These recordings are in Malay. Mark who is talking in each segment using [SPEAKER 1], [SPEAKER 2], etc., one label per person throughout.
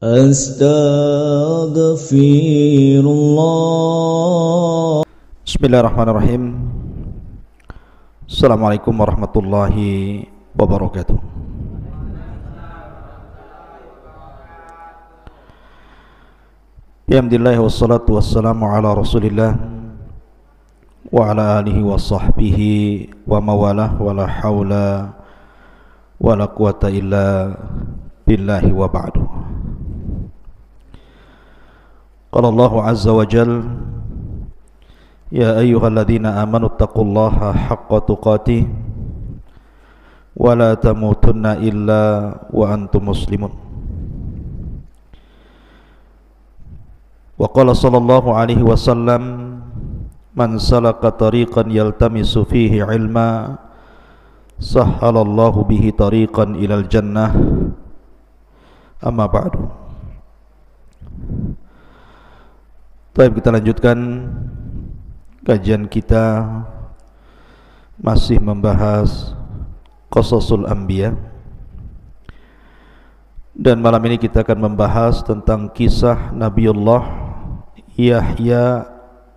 [SPEAKER 1] Astaghfirullah. Bismillahirrahmanirrahim. Assalamualaikum warahmatullahi wabarakatuh. Alhamdulillah wassalatu wassalamu ala Rasulillah wa ala alihi wa sahbihi wa mawalah wa la hawla wa la quwata illa billahi wa ba'du. Qala Allahu azza wa jal, ya ayyuhalladzina amanu taqullaha haqqa tuqatih wa la tamutunna illa wa antum muslimun. Wa qala sallallahu alaihi wasallam, man salaka tariqan yaltamisu fihi ilma sahhalallahu bihi tariqan ilal jannah. Amma ba'du. Baik, kita lanjutkan kajian kita, masih membahas Qasasul Anbiya, dan malam ini kita akan membahas tentang kisah Nabiullah Yahya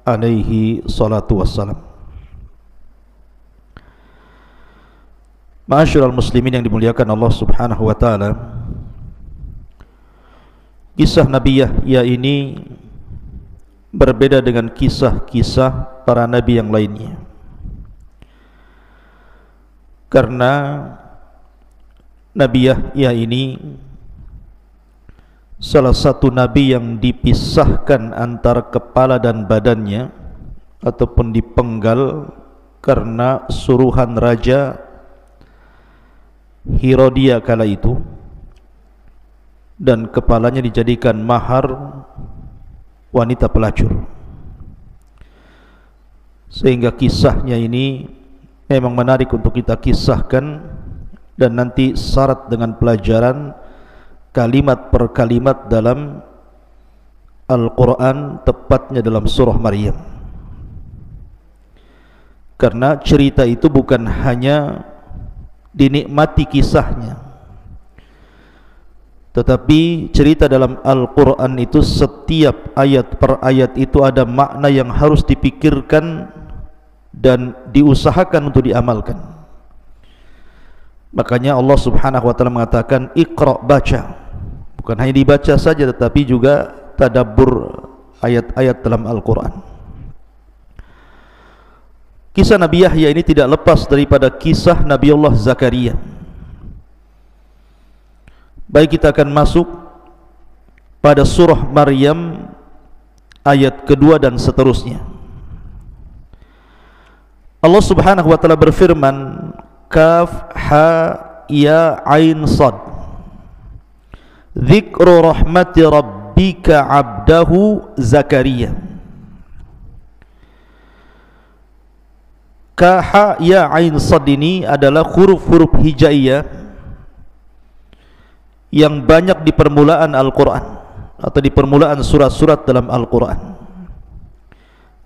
[SPEAKER 1] alaihi salatu wassalam. Ma'asyiral muslimin yang dimuliakan Allah subhanahu wa ta'ala, kisah Nabi Yahya ini berbeda dengan kisah-kisah para nabi yang lainnya, karena Nabi Yahya ini salah satu nabi yang dipisahkan antara kepala dan badannya ataupun dipenggal karena suruhan Raja Herodia kala itu, dan kepalanya dijadikan mahar wanita pelacur. Sehingga kisahnya ini memang menarik untuk kita kisahkan, dan nanti syarat dengan pelajaran kalimat per kalimat dalam Al-Quran, tepatnya dalam surah Maryam. Karena cerita itu bukan hanya dinikmati kisahnya, tetapi cerita dalam Al-Quran itu setiap ayat per ayat itu ada makna yang harus dipikirkan dan diusahakan untuk diamalkan. Makanya Allah subhanahu wa ta'ala mengatakan Iqra, baca. Bukan hanya dibaca saja, tetapi juga tadabbur ayat-ayat dalam Al-Quran. Kisah Nabi Yahya ini tidak lepas daripada kisah Nabiullah Zakaria. Baik, kita akan masuk pada surah Maryam ayat kedua dan seterusnya. Allah subhanahu wa ta'ala berfirman, Kaf ha ya ain sad, Dzikru rahmati rabbika abdahu Zakaria. Ka ya ain sad ini adalah huruf-huruf hijaiyah yang banyak di permulaan Al-Quran atau di permulaan surat-surat dalam Al-Quran.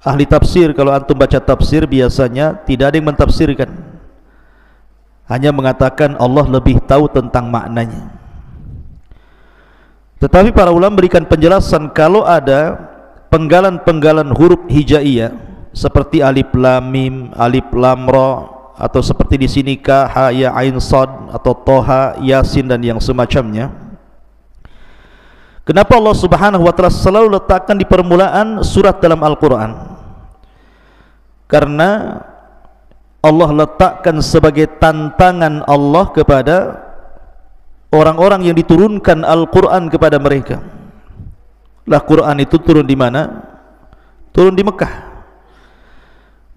[SPEAKER 1] Ahli tafsir, kalau antum baca tafsir, biasanya tidak ada yang mentafsirkan, hanya mengatakan Allah lebih tahu tentang maknanya. Tetapi para ulama berikan penjelasan, kalau ada penggalan-penggalan huruf hijaiyah seperti alif lam mim, alif lam ra, atau seperti di sini ka ha ya ain sad, atau toha, yasin, dan yang semacamnya. Kenapa Allah subhanahu wa ta'ala selalu letakkan di permulaan surat dalam Al-Quran? Karena Allah letakkan sebagai tantangan Allah kepada orang-orang yang diturunkan Al-Quran kepada mereka. Lah, Quran itu turun di mana? Turun di Mekah.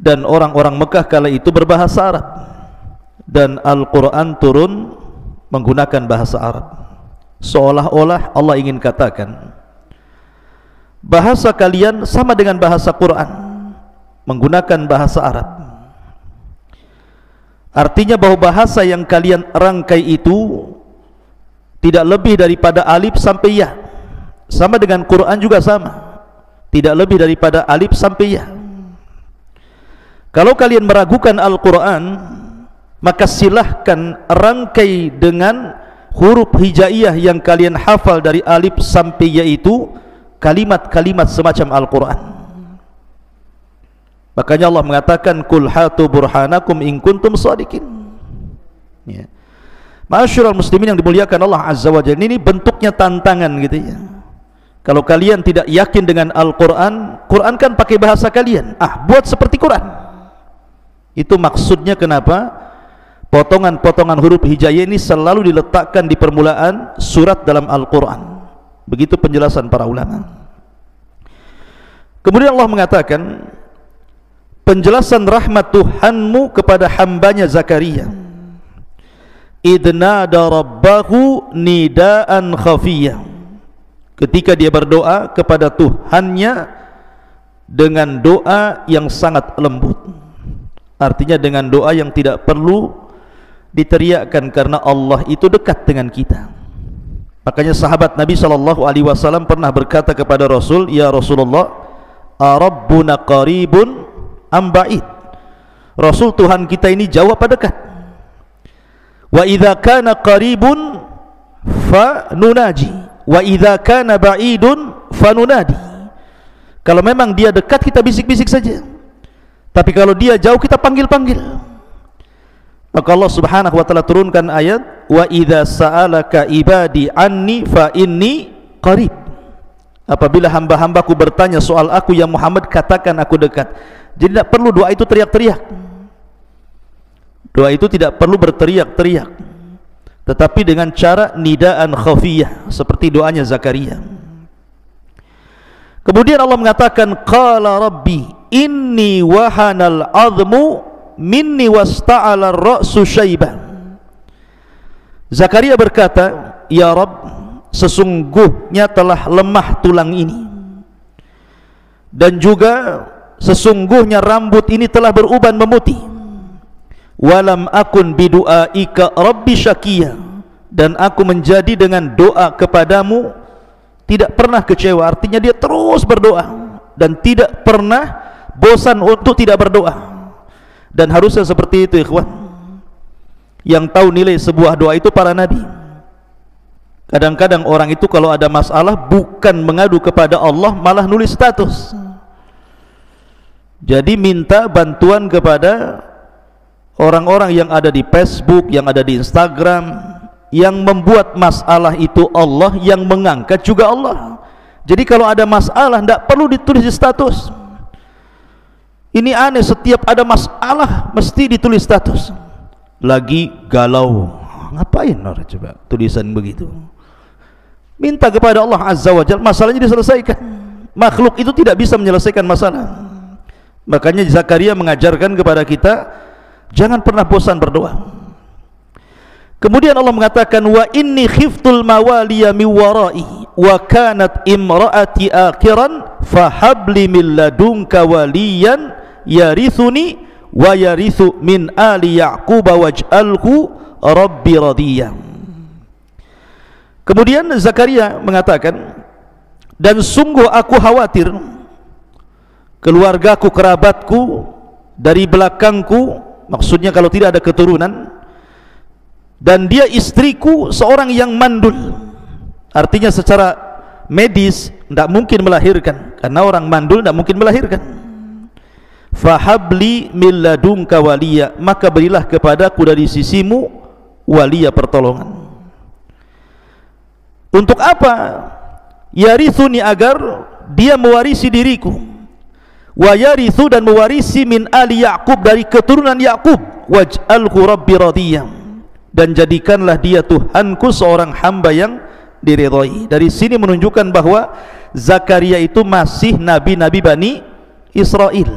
[SPEAKER 1] Dan orang-orang Mekah kala itu berbahasa Arab, dan Al-Quran turun menggunakan bahasa Arab. Seolah-olah Allah ingin katakan, bahasa kalian sama dengan bahasa Quran, menggunakan bahasa Arab. Artinya bahwa bahasa yang kalian rangkai itu tidak lebih daripada alif sampai ya. Sama dengan Quran juga sama, tidak lebih daripada alif sampai ya. Kalau kalian meragukan Al-Quran, maka silahkan rangkai dengan huruf hijaiyah yang kalian hafal dari alif sampai ya itu kalimat-kalimat semacam Al-Quran. Makanya Allah mengatakan kul hatu burhanakum in kuntum shadiqin. Ya. Ma'asyiral muslimin yang dimuliakan Allah Azza wa Jalla, ini bentuknya tantangan gitu ya. Kalau kalian tidak yakin dengan Al-Quran, Quran kan pakai bahasa kalian, buat seperti Quran. Itu maksudnya kenapa potongan-potongan huruf hijaiyah ini selalu diletakkan di permulaan surat dalam Al-Quran. Begitu penjelasan para ulama. Kemudian Allah mengatakan penjelasan rahmat Tuhanmu kepada hambanya Zakaria. Idnada rabbahu nidaan khafiyah, ketika dia berdoa kepada Tuhannya dengan doa yang sangat lembut. Artinya dengan doa yang tidak perlu diteriakkan, karena Allah itu dekat dengan kita. Makanya sahabat Nabi SAW pernah berkata kepada Rasul, ya Rasulullah, Rabbuna qaribun am ba'id? Rasul, Tuhan kita ini jauh apa dekat? Wa idza kana qaribun fa nunaji wa idza kana ba'idun fa nunadi. Kalau memang dia dekat kita bisik-bisik saja, tapi kalau dia jauh kita panggil-panggil. Maka Allah Subhanahu wa taala turunkan ayat wa idza sa'alaka ibadi anni fa inni qarib. Apabila hamba-hambaku bertanya soal aku ya Muhammad, katakan aku dekat. Jadi tidak perlu doa itu teriak-teriak. Doa itu tidak perlu berteriak-teriak, tetapi dengan cara nidaan khafiyah, seperti doanya Zakaria. Kemudian Allah mengatakan qala rabbi inni wahanal azmu minni wasta'ala ar-ra'su syaiban. Zakaria berkata, ya Rabb, sesungguhnya telah lemah tulang ini, dan juga sesungguhnya rambut ini telah beruban memutih. Walam akun bidu'aika rabbi syakiya, dan aku menjadi dengan doa kepadamu tidak pernah kecewa. Artinya dia terus berdoa dan tidak pernah bosan untuk tidak berdoa. Dan harusnya seperti itu ikhwan. Yang tahu nilai sebuah doa itu para nabi. Kadang-kadang orang itu kalau ada masalah bukan mengadu kepada Allah, malah nulis status. Jadi minta bantuan kepada orang-orang yang ada di Facebook, yang ada di Instagram, yang membuat masalah itu Allah, yang mengangkat juga Allah. Jadi kalau ada masalah tidak perlu ditulis di status. Ini aneh, setiap ada masalah mesti ditulis status. Lagi galau, ngapain orang coba tulisan begitu? Minta kepada Allah Azza wa Jalla, masalahnya diselesaikan. Makhluk itu tidak bisa menyelesaikan masalah. Makanya Zakaria mengajarkan kepada kita, jangan pernah bosan berdoa. Kemudian Allah mengatakan wa inni khiftul mawaliya min warai wa kanat imraati akhiran fahabli min ladunka waliyan yarithuni wa yarithu min ali yaqub waj'alhu rabbi radiyya. Kemudian Zakaria mengatakan, dan sungguh aku khawatir keluargaku, kerabatku dari belakangku, maksudnya kalau tidak ada keturunan, dan dia istriku seorang yang mandul. Artinya secara medis tidak mungkin melahirkan, karena orang mandul tidak mungkin melahirkan. Fahabli min ladunka waliya, maka berilah kepadaku dari sisimu waliya, pertolongan. Untuk apa? Yarithuni, agar dia mewarisi diriku, wa yarithu, dan mewarisi min ali Yaqub, dari keturunan Yaqub, waj'alhu rabbi radiyya, dan jadikanlah dia Tuhanku seorang hamba yang diridhai. Dari sini menunjukkan bahwa Zakaria itu masih nabi-nabi Bani Israel,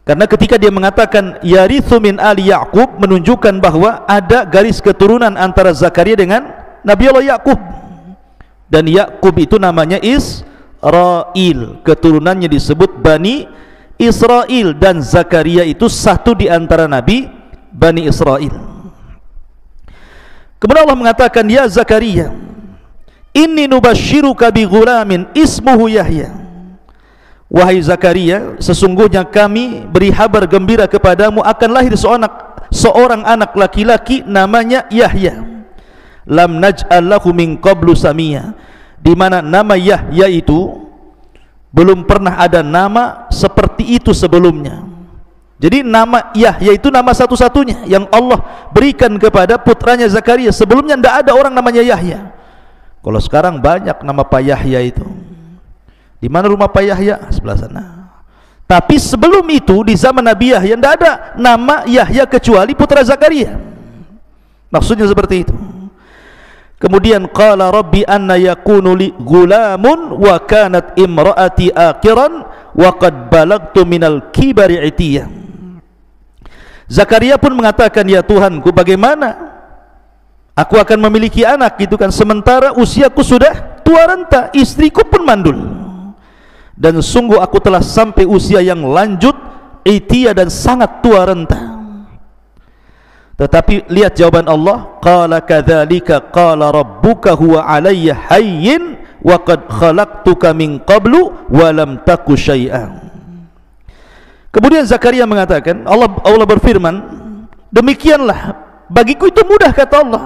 [SPEAKER 1] karena ketika dia mengatakan yarithu min ali Yaqub, menunjukkan bahwa ada garis keturunan antara Zakaria dengan Nabi Allah Yaqub. Dan Yaqub itu namanya Israel, keturunannya disebut Bani Israel, dan Zakaria itu satu di antara nabi Bani Israel. Kemudian Allah mengatakan, ya Zakaria, inni nubashiruka bi ghulamin ismuhu Yahya. Wahai Zakaria, sesungguhnya kami beri kabar gembira kepadamu akan lahir seorang anak laki-laki namanya Yahya. lam naj'al lahu min qablu samia, di mana nama Yahya itu belum pernah ada nama seperti itu sebelumnya. Jadi nama Yahya itu nama satu-satunya yang Allah berikan kepada putranya Zakaria. Sebelumnya tidak ada orang namanya Yahya. Kalau sekarang banyak nama Pak Yahya itu. Di mana rumah Pak Yahya? Sebelah sana. Tapi sebelum itu di zaman Nabi Yahya tidak ada nama Yahya kecuali putra Zakaria. Maksudnya seperti itu. Kemudian qala rabbi anna yakunu li gulamun wa kanat imraati aqiran wa qad balagtu minal kibari itiyah. Zakaria pun mengatakan, ya Tuhanku, bagaimana aku akan memiliki anak gitu kan, sementara usiaku sudah tua renta, istriku pun mandul, dan sungguh aku telah sampai usia yang lanjut, itiyah, dan sangat tua renta. Tetapi lihat jawaban Allah, qala kadzalika qala rabbuka huwa alayya hayyin wa qad khalaqtuka min qablu wa lam taku syai'an. Kemudian Zakaria mengatakan, Allah berfirman, demikianlah bagiku itu mudah, kata Allah,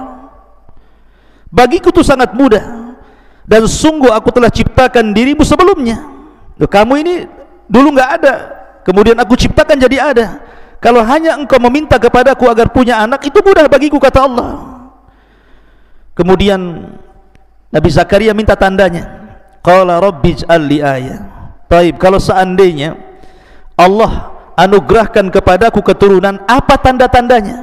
[SPEAKER 1] bagiku itu sangat mudah, dan sungguh aku telah ciptakan dirimu sebelumnya. Kamu ini dulu enggak ada, kemudian aku ciptakan jadi ada. Kalau hanya engkau meminta kepadaku agar punya anak, itu mudah bagiku, kata Allah. Kemudian Nabi Zakaria minta tandanya, qala rabbij'al li ayah. Baik, kalau seandainya Allah anugerahkan kepadaku keturunan, apa tanda-tandanya?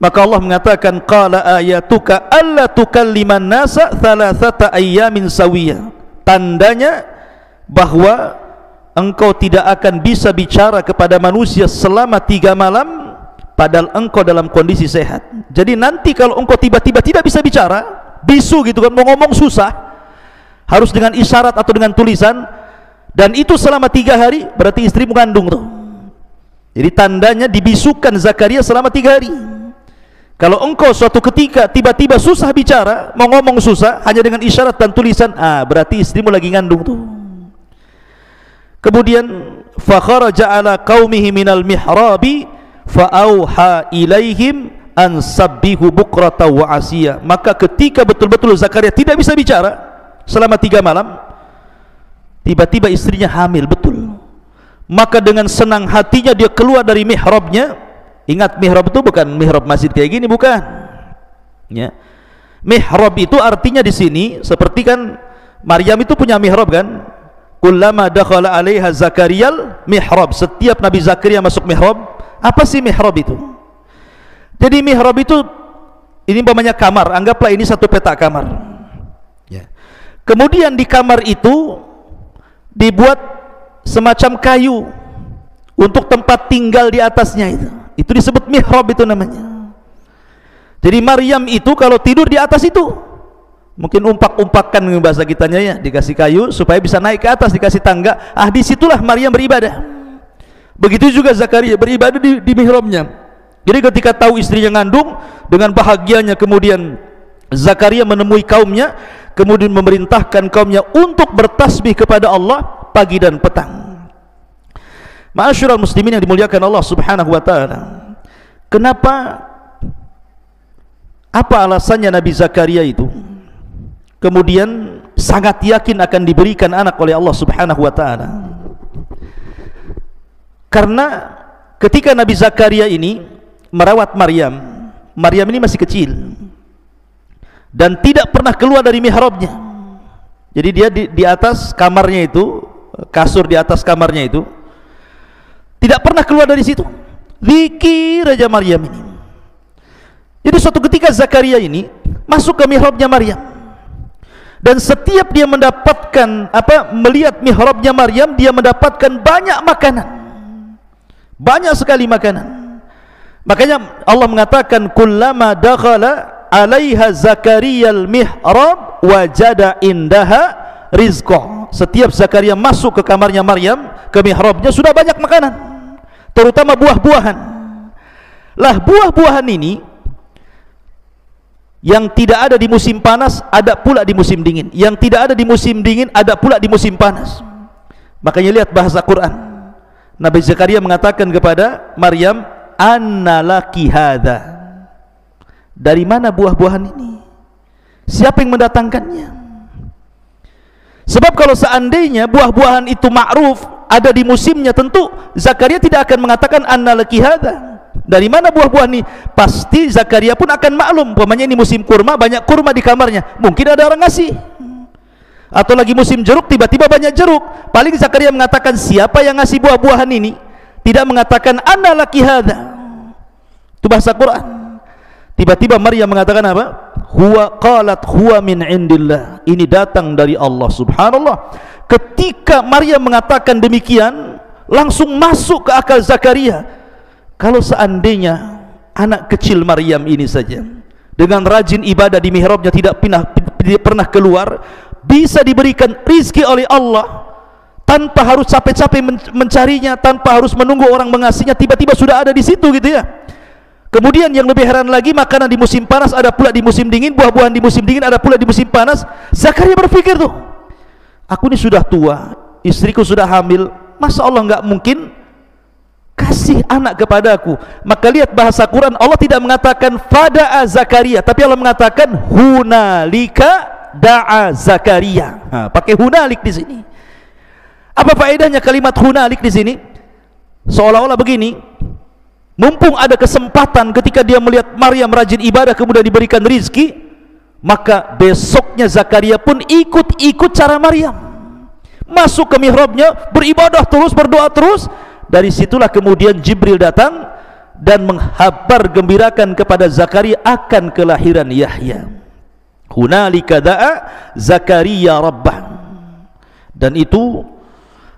[SPEAKER 1] Maka Allah mengatakan, qala ayatuka alla tukalliman nasa thalathata ayyamin sawiyah. Tandanya bahwa engkau tidak akan bisa bicara kepada manusia selama 3 malam padahal engkau dalam kondisi sehat. Jadi nanti kalau engkau tiba-tiba tidak bisa bicara, bisu gitu kan, mau ngomong susah, harus dengan isyarat atau dengan tulisan, dan itu selama 3 hari, berarti istri mengandung tuh. Jadi tandanya dibisukan Zakaria selama 3 hari. Kalau engkau suatu ketika tiba-tiba susah bicara, mau ngomong susah, hanya dengan isyarat dan tulisan, berarti istrimu lagi ngandung tuh. Kemudian fa kharaja ala qaumihi minal mihrabi fa auha ilaihim an sabbihu bukrata wa asiya. Maka ketika betul-betul Zakaria tidak bisa bicara selama 3 malam, tiba-tiba istrinya hamil betul. Maka dengan senang hatinya dia keluar dari mihrabnya. Ingat, mihrab itu bukan mihrab masjid kayak gini, bukan. Ya. Mihrab itu artinya di sini seperti kan Maryam itu punya mihrab kan? Kullama dakhala 'alaiha Zakariyal mihrab. Setiap Nabi Zakaria masuk mihrab. Apa sih mihrab itu? Jadi mihrab itu ini umpamanya kamar, anggaplah ini satu petak kamar. Ya. Kemudian di kamar itu dibuat semacam kayu untuk tempat tinggal di atasnya itu disebut mihrab, itu namanya. Jadi Maryam itu kalau tidur di atas itu, mungkin umpak-umpakan bahasa kitanya ya, dikasih kayu supaya bisa naik ke atas, dikasih tangga. Disitulah Maryam beribadah. Begitu juga Zakaria beribadah di mihrabnya. Jadi ketika tahu istrinya ngandung, dengan bahagianya kemudian Zakaria menemui kaumnya, kemudian memerintahkan kaumnya untuk bertasbih kepada Allah pagi dan petang. Ma'asyiral muslimin yang dimuliakan Allah Subhanahu wa taala. Kenapa, apa alasannya Nabi Zakaria itu kemudian sangat yakin akan diberikan anak oleh Allah Subhanahu wa taala? Karena ketika Nabi Zakaria ini merawat Maryam, Maryam ini masih kecil dan tidak pernah keluar dari mihrabnya. Jadi dia di atas kamarnya itu, kasur di atas kamarnya itu, tidak pernah keluar dari situ. Zikir aja Maryam ini. Jadi suatu ketika Zakaria ini masuk ke mihrabnya Maryam, dan setiap dia mendapatkan melihat mihrabnya Maryam, dia mendapatkan banyak makanan, banyak sekali makanan. Makanya Allah mengatakan, kullama dakhala 'alaiha Zakariyal mihrab wajada indaha rizqa. Setiap Zakaria masuk ke kamarnya Maryam, ke mihrabnya, sudah banyak makanan, terutama buah-buahan. Lah buah-buahan ini yang tidak ada di musim panas, ada pula di musim dingin. Yang tidak ada di musim dingin, ada pula di musim panas. Makanya lihat bahasa Quran. Nabi Zakaria mengatakan kepada Maryam, anna laki hadha. Dari mana buah-buahan ini? Siapa yang mendatangkannya? Sebab kalau seandainya buah-buahan itu ma'ruf, ada di musimnya, tentu Zakaria tidak akan mengatakan anna laki hadza. Dari mana buah-buah ini? Pasti Zakaria pun akan maklum, umpamanya ini musim kurma, banyak kurma di kamarnya, mungkin ada orang ngasih. Atau lagi musim jeruk, tiba-tiba banyak jeruk, paling Zakaria mengatakan siapa yang ngasih buah-buahan ini, tidak mengatakan anna laki hadza. Itu bahasa Quran. Tiba-tiba Maryam mengatakan apa? Huwa min indillah. Ini datang dari Allah. Subhanallah. Ketika Maryam mengatakan demikian, langsung masuk ke akal Zakaria. Kalau seandainya anak kecil Maryam ini saja dengan rajin ibadah di mihrabnya, tidak pernah keluar, bisa diberikan rizki oleh Allah tanpa harus capek-capek mencarinya, tanpa harus menunggu orang mengasihnya, tiba-tiba sudah ada di situ gitu ya. Kemudian yang lebih heran lagi, makanan di musim panas ada pula di musim dingin, buah-buahan di musim dingin ada pula di musim panas. Zakaria berpikir tuh, aku ini sudah tua, istriku sudah hamil, masa Allah nggak mungkin kasih anak kepadaku? Maka lihat bahasa Quran, Allah tidak mengatakan fada'a Zakaria, tapi Allah mengatakan hunalika da'a Zakaria. Pakai hunalik di sini. Apa faedahnya kalimat hunalik di sini? Seolah-olah begini, mumpung ada kesempatan ketika dia melihat Maryam rajin ibadah kemudian diberikan rizki, maka besoknya Zakaria pun ikut cara Maryam, masuk ke mihrabnya, beribadah terus, berdoa terus. Dari situlah kemudian Jibril datang dan menghabar gembirakan kepada Zakaria akan kelahiran Yahya. Hunalika da'a Zakaria rabbah. Dan itu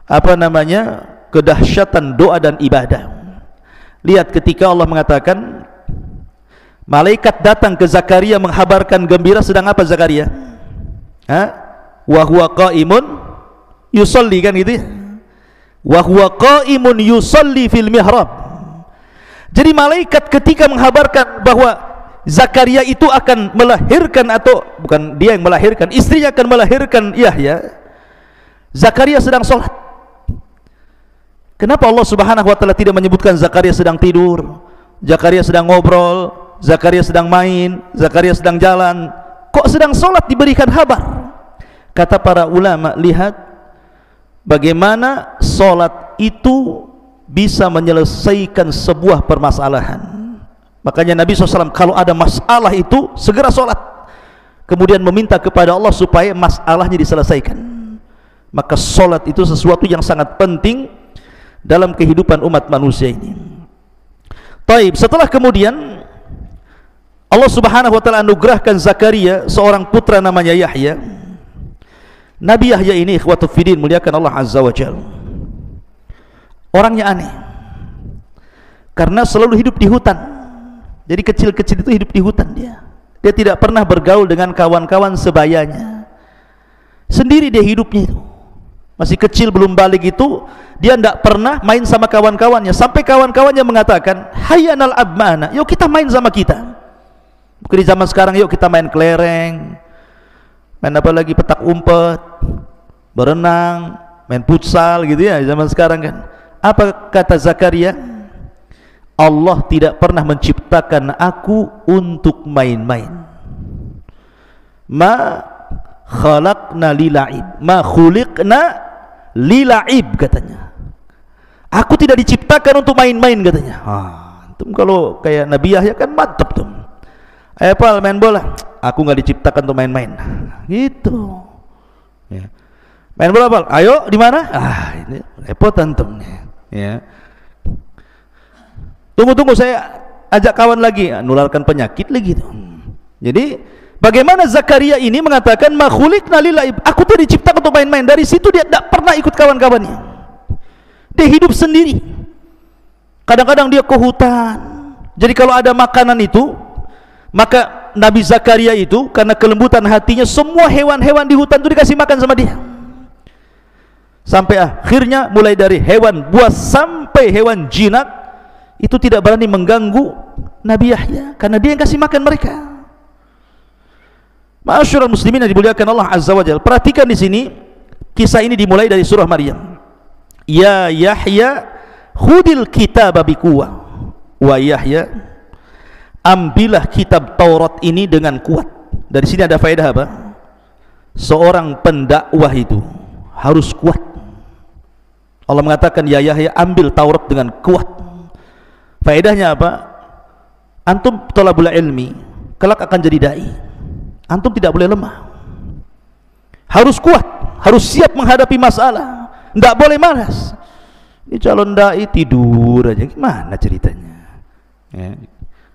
[SPEAKER 1] apa namanya, kedahsyatan doa dan ibadah. Lihat ketika Allah mengatakan malaikat datang ke Zakaria menghabarkan gembira, sedang apa Zakaria? Wa huwa qaimun yusalli, kan gitu ya. Wa huwa qaimun yusalli fil mihrab. Jadi malaikat ketika menghabarkan bahwa Zakaria itu akan melahirkan, atau bukan dia yang melahirkan, istrinya akan melahirkan Yahya, Zakaria sedang sholat. Kenapa Allah Subhanahu wa taala tidak menyebutkan Zakaria sedang tidur, Zakaria sedang ngobrol, Zakaria sedang main, Zakaria sedang jalan? Kok sedang sholat diberikan kabar? Kata para ulama, lihat bagaimana sholat itu bisa menyelesaikan sebuah permasalahan. Makanya Nabi SAW kalau ada masalah itu segera sholat, kemudian meminta kepada Allah supaya masalahnya diselesaikan. Maka sholat itu sesuatu yang sangat penting dalam kehidupan umat manusia ini. Taib, setelah kemudian Allah Subhanahu wa taala anugerahkan Zakaria seorang putra namanya Yahya. Nabi Yahya ini ikhwatul fiddin, muliakan Allah Azza wa Jalla, orangnya aneh karena selalu hidup di hutan. Jadi kecil-kecil itu hidup di hutan dia. Dia tidak pernah bergaul dengan kawan-kawan sebayanya. Sendiri dia hidupnya itu. Masih kecil belum balik itu, dia tidak pernah main sama kawan-kawannya, sampai kawan-kawannya mengatakan, hayyanal abmana, yuk kita main sama kita. Bukan di zaman sekarang, yuk kita main kelereng, main apa lagi, petak umpet, berenang, main futsal gitu ya, di zaman sekarang kan. Apa kata Zakaria? Allah tidak pernah menciptakan aku untuk main-main. Ma khalaqna lila'ib, ma khuliqna lila'ib, katanya. Aku tidak diciptakan untuk main-main, katanya. Antum kalau kayak Nabi Yahya kan mantap tuh. Ayo pal main bola, aku nggak diciptakan untuk main-main, gitu ya. Main bola pal, ayo di mana? Ini repot antum ya. Tunggu saya ajak kawan lagi, nularkan penyakit lagi tuh. Jadi bagaimana Zakaria ini mengatakan ma khuliqna lila'ib, aku tidak diciptakan untuk main-main. Dari situ dia tidak pernah ikut kawan-kawannya, dia hidup sendiri. Kadang-kadang dia ke hutan. Jadi kalau ada makanan itu, maka Nabi Zakaria itu karena kelembutan hatinya, semua hewan-hewan di hutan itu dikasih makan sama dia. Sampai akhirnya mulai dari hewan buas sampai hewan jinak itu tidak berani mengganggu Nabi Yahya karena dia yang kasih makan mereka. Ma'asyiral muslimin yang dimuliakan Allah Azza wa Jalla, perhatikan di sini kisah ini dimulai dari surah Maryam. Ya Yahya khudil kitaba biquwwah wa Yahya ambillah kitab Taurat ini dengan kuat. Dari sini ada faedah apa? Seorang pendakwah itu harus kuat. Allah mengatakan, ya Yahya, ambil Taurat dengan kuat. Faedahnya apa? Antum thalabul ilmi, kelak akan jadi dai. Antum tidak boleh lemah. Harus kuat, harus siap menghadapi masalah. Tidak boleh malas. Ini calon dai tidur aja, gimana ceritanya? Ya,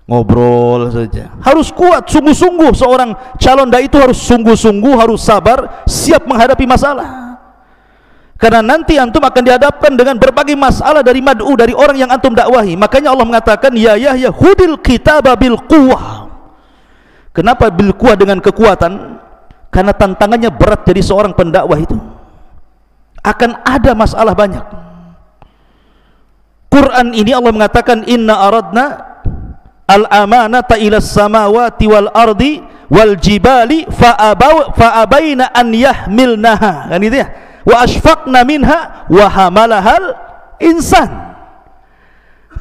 [SPEAKER 1] ngobrol saja. Harus kuat, sungguh-sungguh. Seorang calon dai itu harus sungguh-sungguh, harus sabar, siap menghadapi masalah. Karena nanti antum akan dihadapkan dengan berbagai masalah dari mad'u, dari orang yang antum dakwahi. Makanya Allah mengatakan, ya Yahya, hudil kitaba bil quwwah. Kenapa bil quwwah, dengan kekuatan? Karena tantangannya berat jadi seorang pendakwah itu. Akan ada masalah banyak. Quran ini Allah mengatakan, inna aradna al-amanata ilas samawati wal ardi wal jibali fa'abaina an yahmilnaha. Kan itu ya? Wa ashfaqna minha wa hamalahal insan.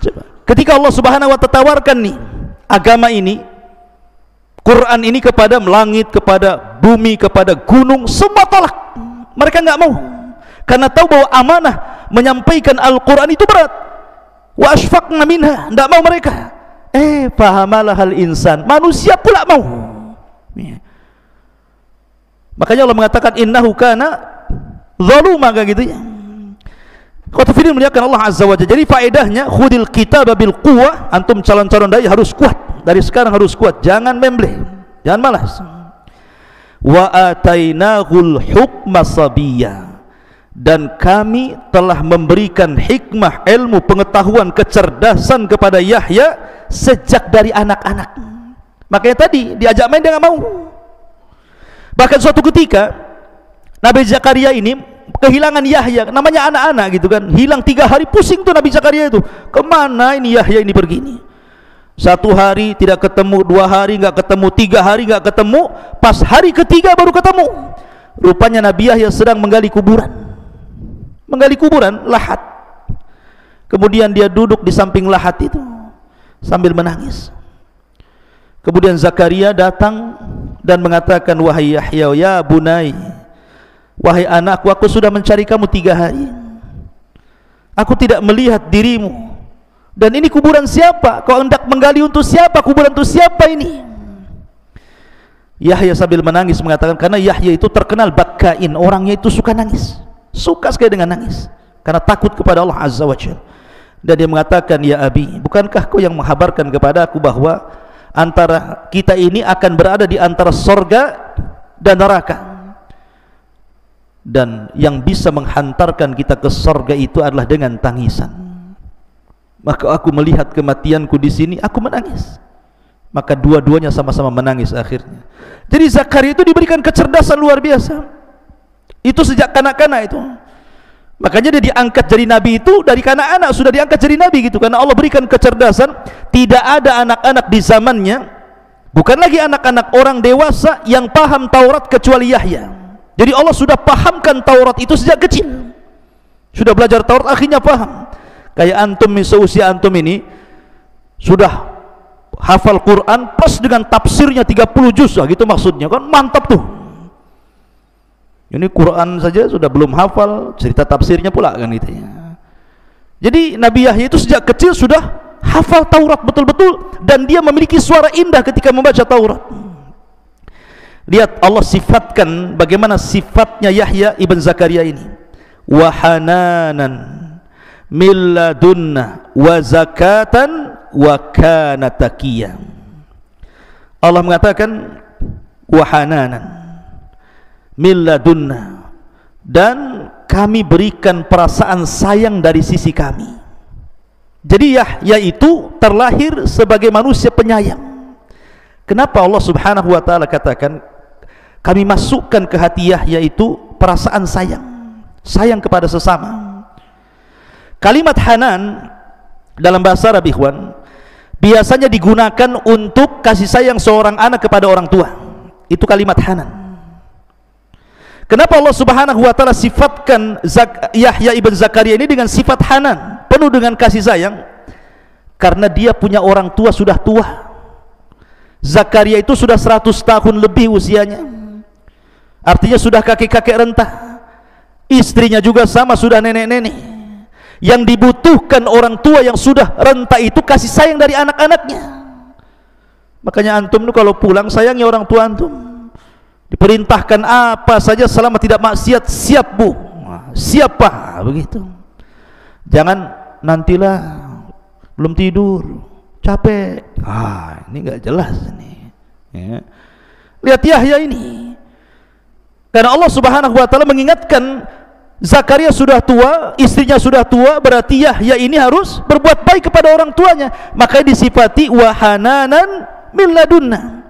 [SPEAKER 1] Coba. Ketika Allah Subhanahu wa ta'ala tawarkan nih agama ini, Quran ini kepada langit, kepada bumi, kepada gunung, semua tolak. Mereka nggak mau, karena tahu bahwa amanah menyampaikan Al-Quran itu berat. Wa ashfaqna minha, nggak mau mereka. Fahamalahal insan, manusia pula mau. Makanya Allah mengatakan, innahu kana zaluma, gitu ya. Qatafidin muliakan Allah Azza wa Jalla. Jadi faedahnya, khudil kitaba bil quwwah. Antum calon-calon dai harus kuat. Dari sekarang harus kuat, jangan membleh, jangan malas. Wa atainahul hukma sabiyya, dan kami telah memberikan hikmah, ilmu, pengetahuan, kecerdasan kepada Yahya sejak dari anak-anak. Makanya tadi diajak main dia nggak mau. Bahkan suatu ketika Nabi Zakaria ini kehilangan Yahya, namanya anak-anak gitu kan, hilang 3 hari, pusing tuh Nabi Zakaria itu, kemana ini Yahya ini pergi ini. 1 hari tidak ketemu, 2 hari nggak ketemu, 3 hari nggak ketemu, pas hari ketiga baru ketemu. Rupanya Nabi Yahya sedang menggali kuburan, lahat. Kemudian dia duduk di samping lahat itu sambil menangis. Kemudian Zakaria datang dan mengatakan, wahai Yahya, ya bunai, wahai anakku, aku sudah mencari kamu 3 hari, aku tidak melihat dirimu. Dan ini kuburan siapa? Kau hendak menggali untuk siapa? Kuburan untuk siapa ini? Yahya sambil menangis mengatakan, karena Yahya itu terkenal bakkain, orangnya itu suka nangis, suka sekali dengan nangis, karena takut kepada Allah Azza wa Jalla. Dan dia mengatakan, ya Abi, bukankah kau yang menghabarkan kepada aku bahwa antara kita ini akan berada di antara sorga dan neraka, dan yang bisa menghantarkan kita ke sorga itu adalah dengan tangisan. Maka aku melihat kematianku di sini, aku menangis. Maka dua-duanya sama-sama menangis akhirnya. Jadi Zakaria itu diberikan kecerdasan luar biasa. Itu sejak kanak-kanak itu. Makanya dia diangkat jadi nabi itu dari kanak-kanak, sudah diangkat jadi nabi gitu. Karena Allah berikan kecerdasan. Tidak ada anak-anak di zamannya, bukan lagi anak-anak, orang dewasa yang paham Taurat kecuali Yahya. Jadi Allah sudah pahamkan Taurat itu sejak kecil. Sudah belajar Taurat, akhirnya paham. Kayak antum, seusia antum ini sudah hafal Quran plus dengan tafsirnya 30 juz, gitu maksudnya kan, mantap tuh. Ini Quran saja sudah belum hafal, cerita tafsirnya pula kan gitu ya. Jadi Nabi Yahya itu sejak kecil sudah hafal Taurat betul-betul, dan dia memiliki suara indah ketika membaca Taurat. Lihat Allah sifatkan bagaimana sifatnya Yahya ibn Zakaria ini. Wa hananan min ladunna wa zakatan wa kana taqiyyan. Allah mengatakan wa hananan min ladunna, dan kami berikan perasaan sayang dari sisi kami. Jadi Yahya itu terlahir sebagai manusia penyayang. Kenapa Allah Subhanahu wa taala katakan kami masukkan ke hati Yahya itu perasaan sayang, sayang kepada sesama. Kalimat hanan dalam bahasa Arab, ikhwan, biasanya digunakan untuk kasih sayang seorang anak kepada orang tua. Itu kalimat hanan. Kenapa Allah Subhanahu wa taala sifatkan Yahya ibn Zakaria ini dengan sifat hanan, penuh dengan kasih sayang? Karena dia punya orang tua sudah tua. Zakaria itu sudah 100 tahun lebih usianya, artinya sudah kakek-kakek renta. Istrinya juga sama, sudah nenek-nenek. Yang dibutuhkan orang tua yang sudah renta itu kasih sayang dari anak-anaknya. Makanya antum tuh kalau pulang sayangi orang tua antum. Diperintahkan apa saja selama tidak maksiat, siap bu, siap pak, begitu. Jangan nantilah, belum tidur, capek. Ini nggak jelas ini. Ya. Lihat Yahya ini. Karena Allah Subhanahu wa taala mengingatkan Zakaria sudah tua, istrinya sudah tua, berarti Yahya ini harus berbuat baik kepada orang tuanya. Makanya disifati wa hananan min ladunna,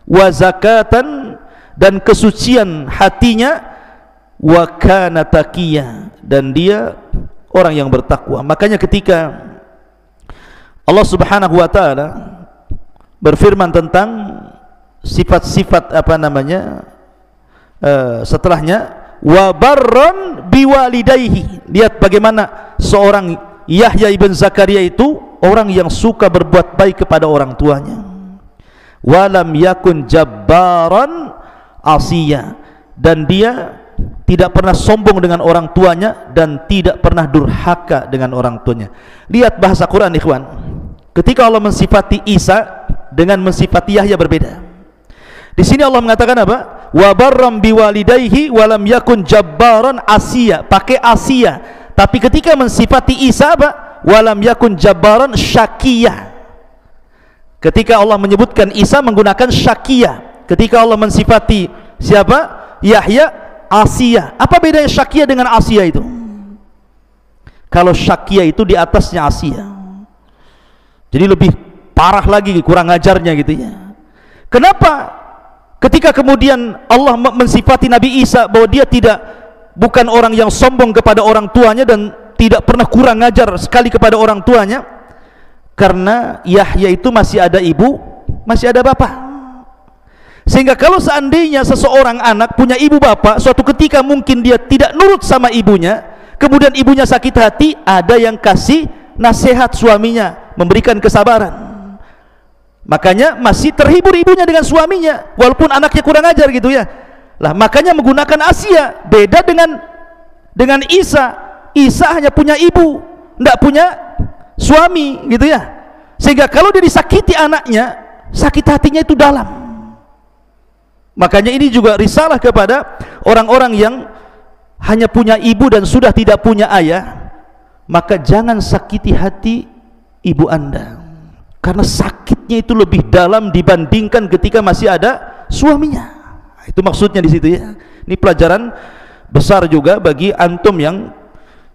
[SPEAKER 1] wa zakatan, dan kesucian hatinya, wa kana taqiyya, dan dia orang yang bertakwa. Makanya ketika Allah Subhanahu wa taala berfirman tentang sifat-sifat setelahnya, wa barran biwalidayhi, lihat bagaimana seorang Yahya ibn Zakaria itu orang yang suka berbuat baik kepada orang tuanya. Walam yakun jabbaran asiya, dan dia tidak pernah sombong dengan orang tuanya dan tidak pernah durhaka dengan orang tuanya. Lihat bahasa Quran ikhwan, ketika Allah mensifati Isa dengan mensifati Yahya berbeda. Di sini Allah mengatakan apa? Wa barram biwalidayhi wa lam yakun jabbaran asiya, pakai asiya. Tapi ketika mensifati Isa apa? Wa lam yakun jabbaran syakiyah. Ketika Allah menyebutkan Isa menggunakan syakiyah. Ketika Allah mensifati siapa? Yahya, asiya. Apa bedanya syakiyah dengan asiya itu? Kalau syakiyah itu di atasnya asiya, jadi lebih parah lagi, kurang ajarnya gitu ya. Kenapa? Ketika kemudian Allah mensifati Nabi Isa bahwa dia bukan orang yang sombong kepada orang tuanya dan tidak pernah kurang ajar sekali kepada orang tuanya, karena Yahya itu masih ada ibu, masih ada bapak. Sehingga kalau seandainya seseorang anak punya ibu bapak, suatu ketika mungkin dia tidak nurut sama ibunya, kemudian ibunya sakit hati, ada yang kasih nasihat suaminya, memberikan kesabaran. Makanya masih terhibur ibunya dengan suaminya walaupun anaknya kurang ajar gitu ya. Lah makanya menggunakan Asia, beda dengan Isa. Isa hanya punya ibu, tidak punya suami gitu ya. Sehingga kalau dia disakiti anaknya, sakit hatinya itu dalam. Makanya ini juga risalah kepada orang-orang yang hanya punya ibu dan sudah tidak punya ayah. Maka jangan sakiti hati ibu Anda, karena sakitnya itu lebih dalam dibandingkan ketika masih ada suaminya. Itu maksudnya di situ ya. Ini pelajaran besar juga bagi antum yang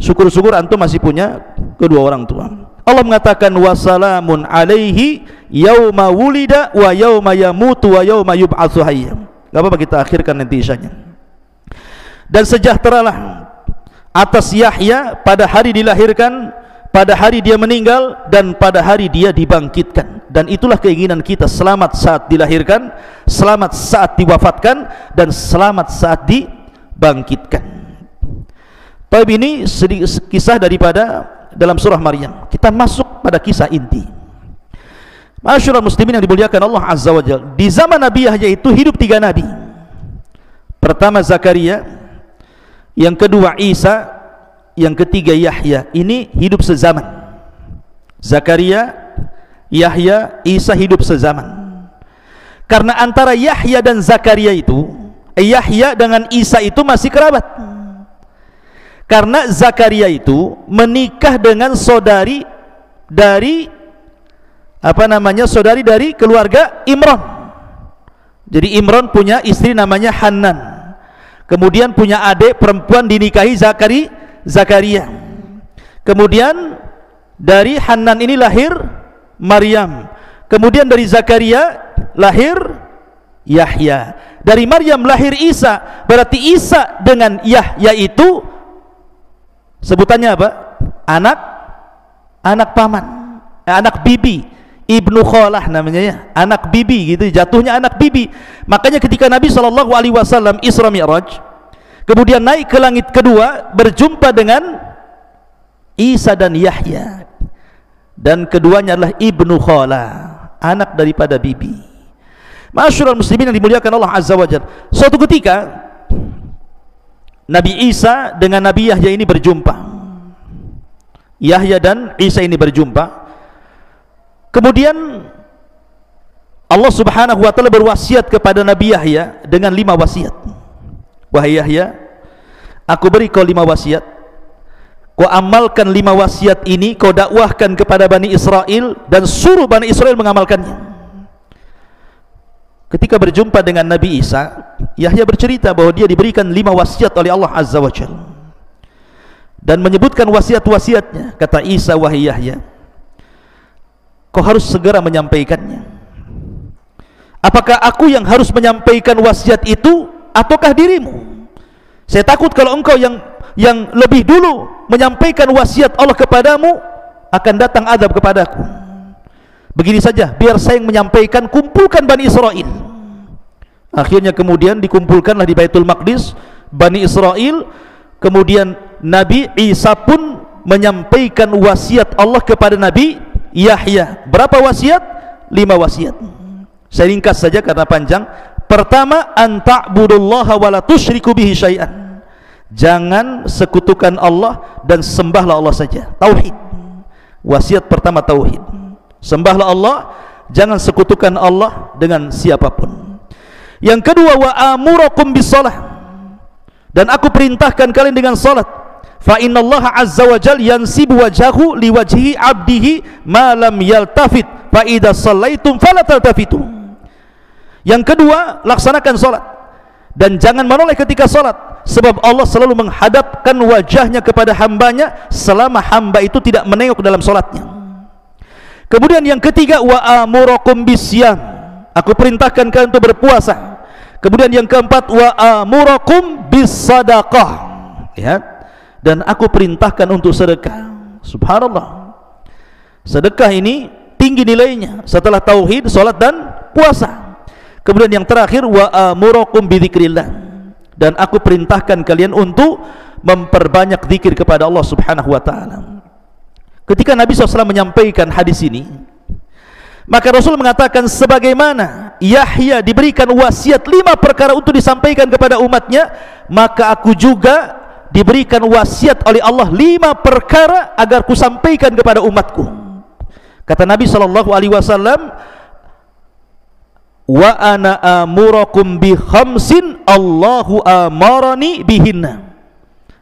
[SPEAKER 1] syukur-syukur antum masih punya kedua orang tua. Allah mengatakan wassalamun alaihi yauma wulida wa yauma yamutu wa yauma yub'atsu hayya. Enggak apa-apa kita akhirkan nanti isyanya. Dan sejahteralah atas Yahya pada hari dilahirkan, pada hari dia meninggal, dan pada hari dia dibangkitkan. Dan itulah keinginan kita, selamat saat dilahirkan, selamat saat diwafatkan, dan selamat saat dibangkitkan. Tapi ini kisah daripada dalam surah Maryam. Kita masuk pada kisah inti. Masyaallah muslimin yang dimuliakan Allah Azza wa Jalla. Di zaman Nabi Yahya itu hidup 3 nabi. Pertama Zakaria, yang kedua Isa, yang ketiga Yahya. Ini hidup sezaman. Zakaria, Yahya, Isa hidup sezaman. Karena antara Yahya dan Zakaria itu, Yahya dengan Isa itu masih kerabat. Karena Zakaria itu menikah dengan saudari dari saudari dari keluarga Imran. Jadi Imran punya istri namanya Hanan. Kemudian punya adik perempuan dinikahi Zakaria. Kemudian dari Hanan ini lahir Maryam. Kemudian dari Zakaria lahir Yahya. Dari Maryam lahir Isa. Berarti Isa dengan Yahya itu sebutannya apa? Anak paman, anak bibi. Ibnu Kholah namanya ya, anak bibi gitu, jatuhnya anak bibi. Makanya ketika Nabi SAW Isra Mi'raj, kemudian naik ke langit kedua, berjumpa dengan Isa dan Yahya, dan keduanya adalah Ibnu Kholah, anak daripada bibi. Ma'asyiral muslimin yang dimuliakan Allah Azza wa Jalla, suatu ketika Nabi Isa dengan Nabi Yahya ini berjumpa. Yahya dan Isa ini berjumpa. Kemudian Allah Subhanahu wa taala berwasiat kepada Nabi Yahya dengan 5 wasiat. Wahai Yahya, aku beri kau 5 wasiat. Kau amalkan 5 wasiat ini, kau dakwahkan kepada Bani Israel dan suruh Bani Israel mengamalkannya. Ketika berjumpa dengan Nabi Isa, Yahya bercerita bahwa dia diberikan 5 wasiat oleh Allah Azza wa Jalla, dan menyebutkan wasiat-wasiatnya. Kata Isa, wahai Yahya, kau harus segera menyampaikannya. Apakah aku yang harus menyampaikan wasiat itu ataukah dirimu? Saya takut kalau engkau yang lebih dulu menyampaikan wasiat Allah kepadamu, akan datang azab kepadaku. Begini saja, biar saya yang menyampaikan, kumpulkan Bani Israel. Akhirnya kemudian dikumpulkanlah di Baitul Maqdis Bani Israel. Kemudian Nabi Isa pun menyampaikan wasiat Allah kepada Nabi Yahya. Berapa wasiat? 5 wasiat. Saya ringkas saja karena panjang. Pertama, an ta'budullaha wa la tusyriku bihi syai'an. Jangan sekutukan Allah dan sembahlah Allah saja. Tauhid. Wasiat pertama tauhid. Sembahlah Allah, jangan sekutukan Allah dengan siapapun. Yang kedua, wa amurakum bisalah, dan aku perintahkan kalian dengan salat. Fa innallaha azza wa jalla yansibu wajhahu liwajhi abdihi ma lam yaltafit fa idza shallaitum fala taltafitu. Yang kedua, laksanakan salat dan jangan menoleh ketika salat, sebab Allah selalu menghadapkan wajahnya kepada hambanya selama hamba itu tidak menengok dalam salatnya. Kemudian yang ketiga, wa amurakum bisyam, aku perintahkan kalian untuk berpuasa. Kemudian yang keempat, wa amurakum bisadaqah, ya, dan aku perintahkan untuk sedekah. Subhanallah, sedekah ini tinggi nilainya setelah tauhid, salat dan puasa. Kemudian yang terakhir, wa amurakum bidzikrillah, dan aku perintahkan kalian untuk memperbanyak zikir kepada Allah Subhanahu wa taala. Ketika Nabi SAW menyampaikan hadis ini, maka Rasul mengatakan, sebagaimana Yahya diberikan wasiat 5 perkara untuk disampaikan kepada umatnya, maka aku juga diberikan wasiat oleh Allah 5 perkara agar kusampaikan kepada umatku. Kata Nabi SAW, wa ana amurakum bi khamsin Allahu amarani bihinna,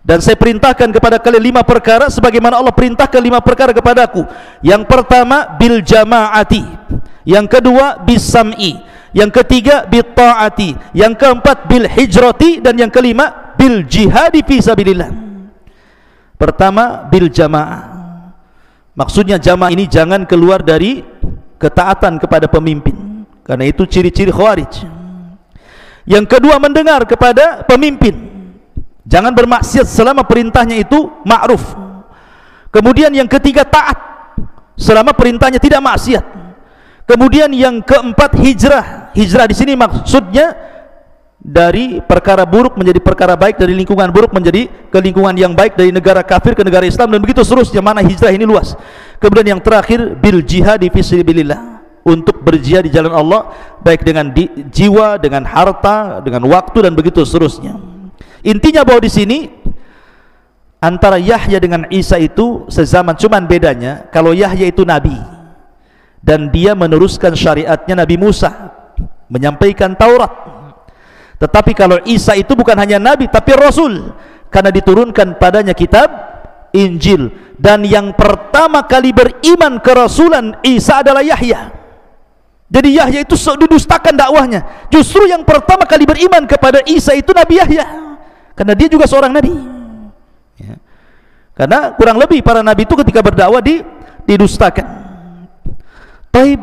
[SPEAKER 1] dan saya perintahkan kepada kalian 5 perkara sebagaimana Allah perintahkan 5 perkara kepadaku. Yang pertama, bil jamaati, yang kedua bis sam'i, yang ketiga bil ta'ati, yang keempat bil hijrati, dan yang kelima bil jihadi fi sabilillah. Pertama, bil jamaah, maksudnya jamaah ini jangan keluar dari ketaatan kepada pemimpin, karena itu ciri-ciri khawarij. Yang kedua, mendengar kepada pemimpin, jangan bermaksiat selama perintahnya itu ma'ruf. Kemudian yang ketiga, taat selama perintahnya tidak maksiat. Kemudian yang keempat, hijrah. Hijrah di sini maksudnya dari perkara buruk menjadi perkara baik, dari lingkungan buruk menjadi ke lingkungan yang baik, dari negara kafir ke negara Islam, dan begitu seterusnya. Mana hijrah ini luas. Kemudian yang terakhir, bil jihadi fi sabilillah, untuk berjihad di jalan Allah, baik dengan jiwa, dengan harta, dengan waktu, dan begitu seterusnya. Intinya bahwa di sini antara Yahya dengan Isa itu sezaman, cuman bedanya kalau Yahya itu nabi dan dia meneruskan syariatnya Nabi Musa, menyampaikan Taurat. Tetapi kalau Isa itu bukan hanya nabi tapi rasul, karena diturunkan padanya kitab Injil, dan yang pertama kali beriman kerasulan Isa adalah Yahya. Jadi Yahya itu didustakan dakwahnya. Justru yang pertama kali beriman kepada Isa itu Nabi Yahya, karena dia juga seorang nabi, ya. Karena kurang lebih para nabi itu ketika berdakwah didustakan. Taib,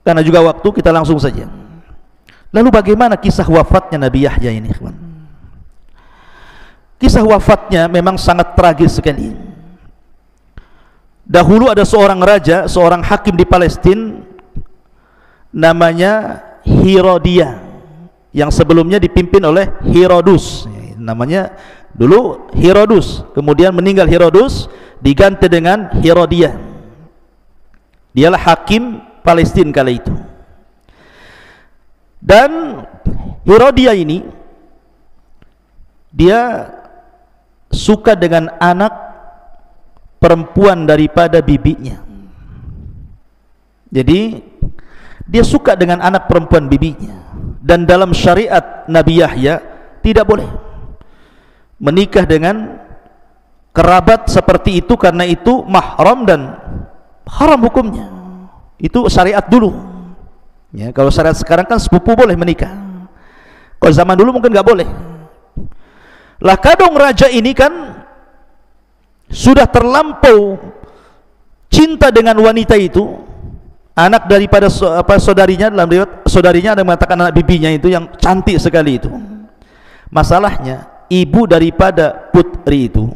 [SPEAKER 1] karena juga waktu, kita langsung saja. Lalu bagaimana kisah wafatnya Nabi Yahya ini, ikhwan? Kisah wafatnya memang sangat tragis sekali. Dahulu ada seorang raja, seorang hakim di Palestina, namanya Herodia, yang sebelumnya dipimpin oleh Herodus. Namanya dulu Herodus, kemudian meninggal Herodus, diganti dengan Herodia. Dialah hakim Palestina kala itu. Dan Herodia ini dia suka dengan anak perempuan daripada bibinya. Jadi dia suka dengan anak perempuan bibinya. Dan dalam syariat Nabi Yahya tidak boleh menikah dengan kerabat seperti itu, karena itu mahram dan haram hukumnya. Itu syariat dulu ya. Kalau syariat sekarang kan sepupu boleh menikah, kalau zaman dulu mungkin nggak boleh. Lah kadang raja ini kan sudah terlampau cinta dengan wanita itu, anak daripada saudarinya. Dalam riwayat saudarinya ada yang mengatakan anak bibinya itu yang cantik sekali itu. Masalahnya ibu daripada putri itu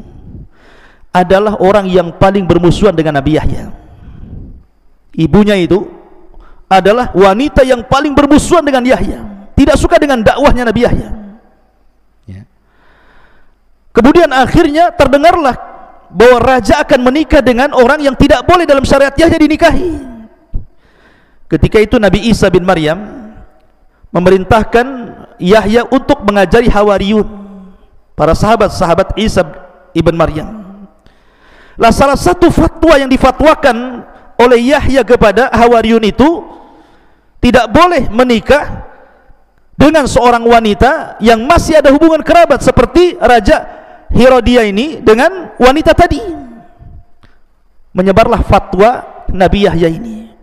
[SPEAKER 1] adalah orang yang paling bermusuhan dengan Nabi Yahya. Ibunya itu adalah wanita yang paling bermusuhan dengan Yahya, tidak suka dengan dakwahnya Nabi Yahya ya. Kemudian akhirnya terdengarlah bahwa raja akan menikah dengan orang yang tidak boleh dalam syariat Yahya dinikahi. Ketika itu Nabi Isa bin Maryam memerintahkan Yahya untuk mengajari Hawariyun, para sahabat-sahabat Isa ibn Maryam. Lah salah satu fatwa yang difatwakan oleh Yahya kepada Hawariyun itu, tidak boleh menikah dengan seorang wanita yang masih ada hubungan kerabat, seperti Raja Herodia ini dengan wanita tadi. Menyebarlah fatwa Nabi Yahya ini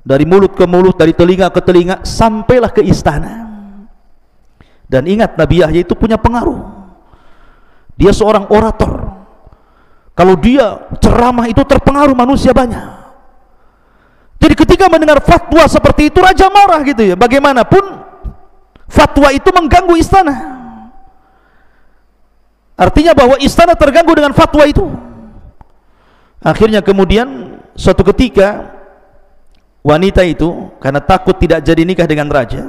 [SPEAKER 1] dari mulut ke mulut, dari telinga ke telinga, sampailah ke istana. Dan ingat, Nabi Yahya itu punya pengaruh. Dia seorang orator. Kalau dia ceramah itu terpengaruh manusia banyak. Jadi ketika mendengar fatwa seperti itu, raja marah gitu ya. Bagaimanapun fatwa itu mengganggu istana. Artinya bahwa istana terganggu dengan fatwa itu. Akhirnya kemudian suatu ketika wanita itu karena takut tidak jadi nikah dengan raja,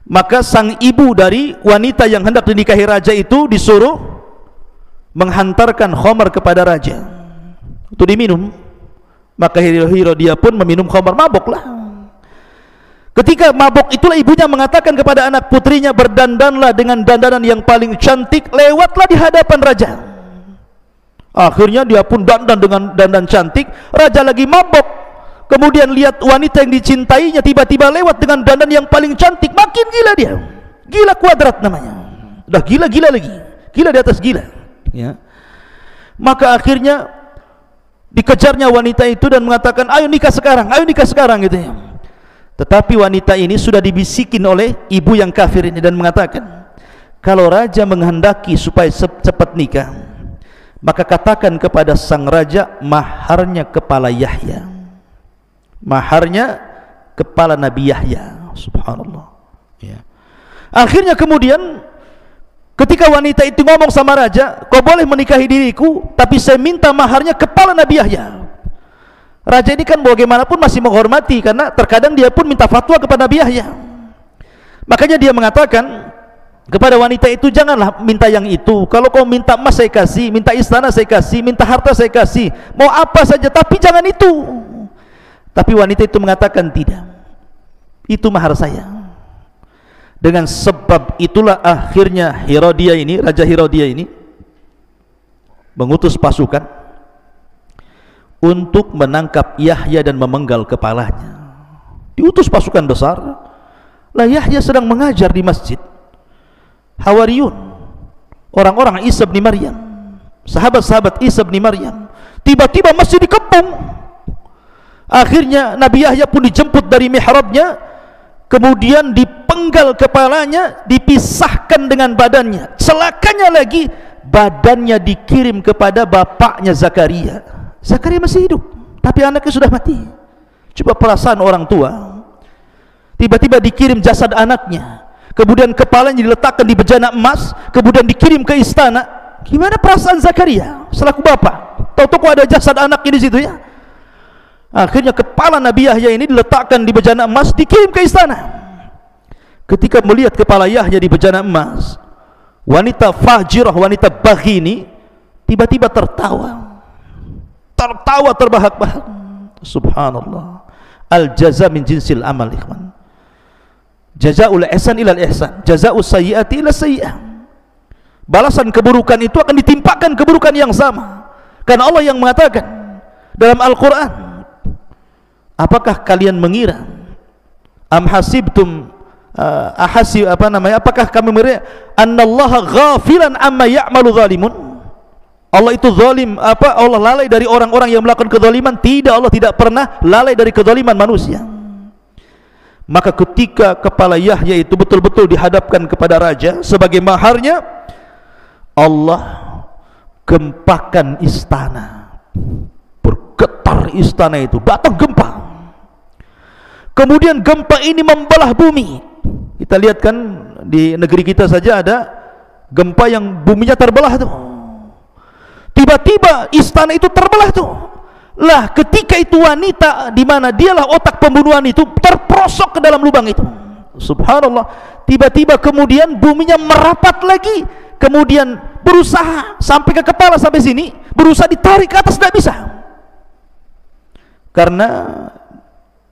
[SPEAKER 1] maka sang ibu dari wanita yang hendak dinikahi raja itu disuruh menghantarkan khamar kepada raja untuk diminum. Maka Herodia pun meminum khamar, mabuklah. Ketika mabuk itulah ibunya mengatakan kepada anak putrinya, berdandanlah dengan dandanan yang paling cantik, lewatlah di hadapan raja. Akhirnya dia pun dandan dengan dandan cantik. Raja lagi mabuk, kemudian lihat wanita yang dicintainya tiba-tiba lewat dengan dandan yang paling cantik, makin gila dia. Gila kuadrat namanya. Udah gila-gila lagi, gila di atas gila ya. Maka akhirnya dikejarnya wanita itu dan mengatakan, ayo nikah sekarang, ayo nikah sekarang gitu ya. Tetapi wanita ini sudah dibisikin oleh ibu yang kafir ini dan mengatakan, kalau raja menghendaki supaya cepat nikah, maka katakan kepada sang raja, maharnya kepala Yahya, maharnya kepala Nabi Yahya. Subhanallah ya. Akhirnya kemudian ketika wanita itu ngomong sama raja, kau boleh menikahi diriku, tapi saya minta maharnya kepala Nabi Yahya. Raja ini kan bagaimanapun masih menghormati, karena terkadang dia pun minta fatwa kepada Nabi Yahya. Makanya dia mengatakan kepada wanita itu, janganlah minta yang itu. Kalau kau minta emas saya kasih, minta istana saya kasih, minta harta saya kasih, mau apa saja, tapi jangan itu. Tapi wanita itu mengatakan, tidak, itu mahar saya. Dengan sebab itulah akhirnya Herodia ini, Raja Herodia ini mengutus pasukan untuk menangkap Yahya dan memenggal kepalanya. Diutus pasukan besar. Lah Yahya sedang mengajar di masjid. Hawariyun, orang-orang Isa bin Maryam, sahabat-sahabat Isa bin Maryam, tiba-tiba masjid dikepung. Akhirnya Nabi Yahya pun dijemput dari mihrabnya, kemudian dipenggal kepalanya, dipisahkan dengan badannya. Celakanya lagi, badannya dikirim kepada bapaknya Zakaria. Zakaria masih hidup, tapi anaknya sudah mati. Coba perasaan orang tua. Tiba-tiba dikirim jasad anaknya, kemudian kepalanya diletakkan di bejana emas, kemudian dikirim ke istana. Gimana perasaan Zakaria selaku bapak? Tahu-tahu ada jasad anaknya di situ ya. Akhirnya kepala Nabi Yahya ini diletakkan di bejana emas, dikirim ke istana. Ketika melihat kepala Yahya di bejana emas, wanita fajirah, wanita baghi ini tiba-tiba tertawa terbahak-bahak. Subhanallah, al jaza min jinsil amal, ikhwan. Jazaa'ul ihsan ilal ihsan, jazaa'us sayyi'ati ila sayyi'ah. Balasan keburukan itu akan ditimpakan keburukan yang sama. Karena Allah yang mengatakan dalam Al-Qur'an, apakah kalian mengira, am hasibtum apakah kami mengira annallaha ghafilan amma ya'malu zalimun? Allah itu zalim, Allah lalai dari orang-orang yang melakukan kezaliman? Tidak, Allah tidak pernah lalai dari kezaliman manusia. Maka ketika kepala Yahya itu betul-betul dihadapkan kepada raja sebagai maharnya, Allah gempakan istana. Bergetar istana itu, datang gempa. Kemudian gempa ini membelah bumi. Kita lihat kan di negeri kita saja ada gempa yang buminya terbelah tuh. Tiba-tiba istana itu terbelah tuh. Lah ketika itu wanita di mana dialah otak pembunuhan itu terperosok ke dalam lubang itu. Subhanallah. Tiba-tiba kemudian buminya merapat lagi, kemudian berusaha sampai ke kepala sampai sini, berusaha ditarik ke atas, tidak bisa. Karena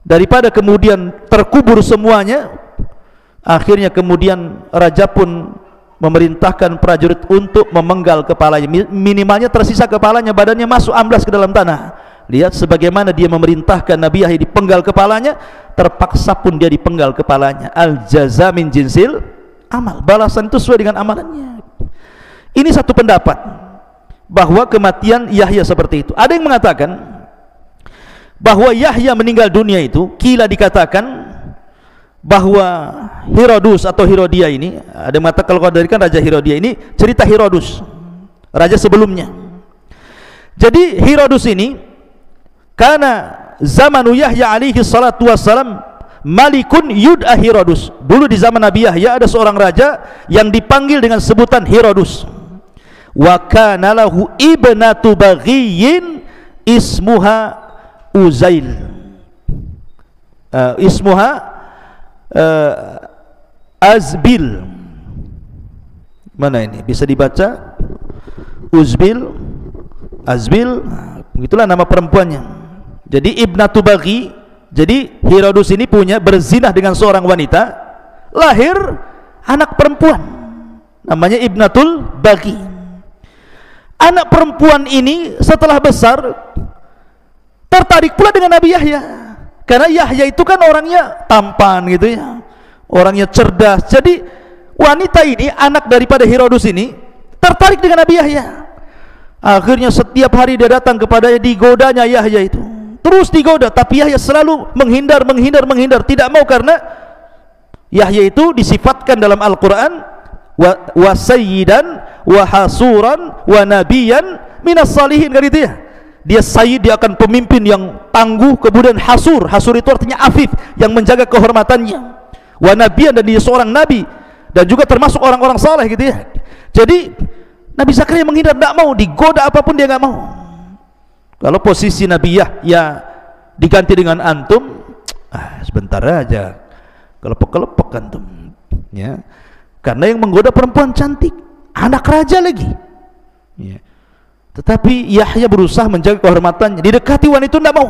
[SPEAKER 1] daripada kemudian terkubur semuanya, akhirnya kemudian raja pun memerintahkan prajurit untuk memenggal kepalanya. Minimalnya tersisa kepalanya, badannya masuk amblas ke dalam tanah. Lihat sebagaimana dia memerintahkan Nabi Yahya dipenggal kepalanya, terpaksa pun dia dipenggal kepalanya. Al jaza min jinsil amal, balasan itu sesuai dengan amalannya. Ini satu pendapat bahwa kematian Yahya seperti itu. Ada yang mengatakan bahwa Yahya meninggal dunia itu, kila dikatakan bahwa Herodus atau Herodia ini, ada yang mengatakan kalau dari kan Raja Herodia ini cerita Herodus, raja sebelumnya. Jadi Herodus ini karena zamanu Yahya alaihi salatu wassalam malikun yud'a Herodus. Dulu di zaman Nabi Yahya ada seorang raja yang dipanggil dengan sebutan Herodus. Wa kana lahu ibnatu baghiyin ismuha Uzail. Ismuha Azbil. Mana ini? Bisa dibaca Uzbil, Azbil. Begitulah nama perempuannya. Jadi ibnatu baghi. Jadi Herodus ini punya berzinah dengan seorang wanita, lahir anak perempuan, namanya ibnatul baghi. Anak perempuan ini setelah besar tertarik pula dengan Nabi Yahya, karena Yahya itu kan orangnya tampan gitu ya, orangnya cerdas. Jadi wanita ini, anak daripada Herodus ini, tertarik dengan Nabi Yahya. Akhirnya setiap hari dia datang kepadanya, digodanya Yahya itu, terus digoda, tapi Yahya selalu menghindar, tidak mau, karena Yahya itu disifatkan dalam Al-Quran wa sayyidan wa hasuran wa nabiyan minas salihin, kan itu ya. Dia sayyid, dia akan pemimpin yang tangguh, kemudian hasur itu artinya afif, yang menjaga kehormatannya, wa nabiyan, dan dia seorang nabi dan juga termasuk orang-orang saleh gitu ya. Jadi Nabi Zakaria menghindar, tidak mau, digoda apapun dia nggak mau. Kalau posisi Nabi Yahya diganti dengan antum, sebentar aja kelepek-kelepek antum ya. Karena yang menggoda perempuan cantik, anak raja lagi ya. Tetapi Yahya berusaha menjaga kehormatannya, didekati wanita tidak mau.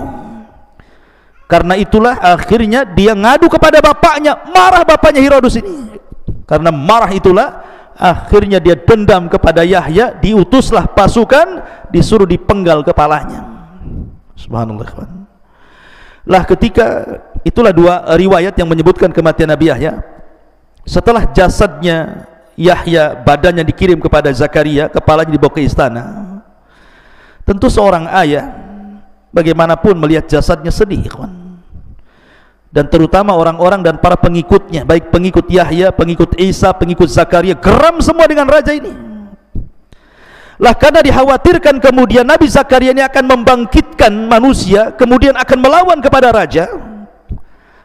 [SPEAKER 1] Karena itulah akhirnya dia ngadu kepada bapaknya, marah bapaknya Herodus ini. Karena marah itulah akhirnya dia dendam kepada Yahya, diutuslah pasukan, disuruh dipenggal kepalanya. Subhanallah. Lah ketika itulah dua riwayat yang menyebutkan kematian Nabi Yahya. Setelah jasadnya Yahya, badannya dikirim kepada Zakaria, kepalanya dibawa ke istana. Tentu seorang ayah bagaimanapun melihat jasadnya sedih, kawan. Dan terutama orang-orang dan para pengikutnya, baik pengikut Yahya, pengikut Isa, pengikut Zakaria, geram semua dengan raja ini. Lah karena dikhawatirkan kemudian Nabi Zakaria ini akan membangkitkan manusia, kemudian akan melawan kepada raja.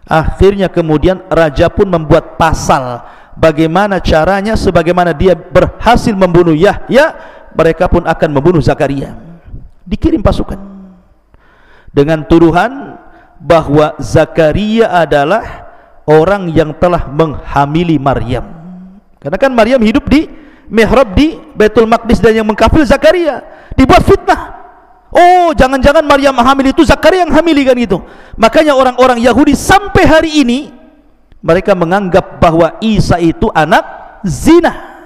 [SPEAKER 1] Akhirnya kemudian raja pun membuat pasal bagaimana caranya, sebagaimana dia berhasil membunuh Yahya, mereka pun akan membunuh Zakaria. Dikirim pasukan dengan tuduhan bahwa Zakaria adalah orang yang telah menghamili Maryam. Karena kan Maryam hidup di mihrab di Baitul Maqdis, dan yang mengkafir Zakaria. Dibuat fitnah. Oh, jangan-jangan Maryam hamil itu Zakaria yang hamili, kan gitu. Makanya orang-orang Yahudi sampai hari ini mereka menganggap bahwa Isa itu anak zina.